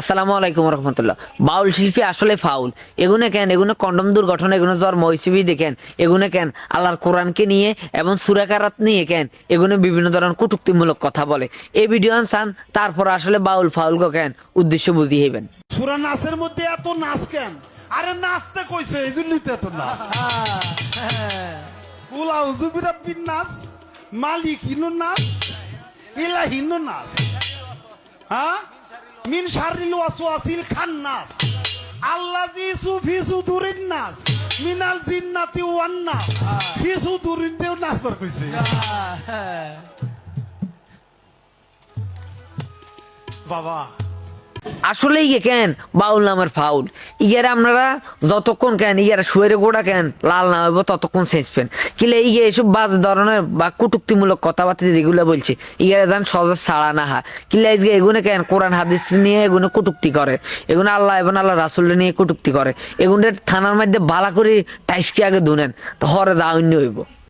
আসসালামু আলাইকুম রহমতুল্লাহ। বাউল শিল্পী আসলে ফাউল। এগুনে কেন এগুনে কন্ডম দুর্ঘটনা এগুনে জন্ম হিসেবেই দেখেন এগুনে কেন আল্লাহর কোরআনকে নিয়ে এবং সুরাকারাত নিয়ে কেন এগুনে বিভিন্ন ধরনের কটূক্তিমূলক কথা বলে। এই ভিডিও আনসান তারপর আসলে বাউল ফাউল কেন উদ্দেশ্য বুঝিয়ে হইবেন। সূরা নাসের মধ্যে এত নাচ কেন? আরে নাচতে কইছে এই জন্যই তো এত নাচ। কুল আউযু বিরাব্বিন নাস, মালিকিনুন নাস, ইলাহিনুন নাস, হ্যাঁ মিন শাররিল ওয়াসওয়াসিল খান্নাস আল্লাযী ফি সুদুরিন নাস মিনাল জিন্নাতি ওয়ান নাস। ফি সুদুরিন নাস বার কইছে বাবা। আসলে ইয়ে কেন বাউল নামের ফাউল। ইয়ারে আপনারা যতক্ষণ কেন ইয়ারা শুয়ের গোড়া কেন লাল না হইব ততক্ষণ সেচবেন কিলে ইয়ে এসব বাজ ধরনের বা কটূক্তিমূলক কথাবার্তা যেগুলো বলছে ইয়ারে যান সহজে ছাড়া না হয় কিলে আজকে এগুলো কেন কোরআন হাদিস নিয়ে এগুলো কটূক্তি করে, এগুলো আল্লাহ এবং আল্লাহ রাসুল নিয়ে কটূক্তি করে। এগুলো থানার মধ্যে বালা করে টাইসকে আগে ধুনেন তো হরে যা অন্য হইব।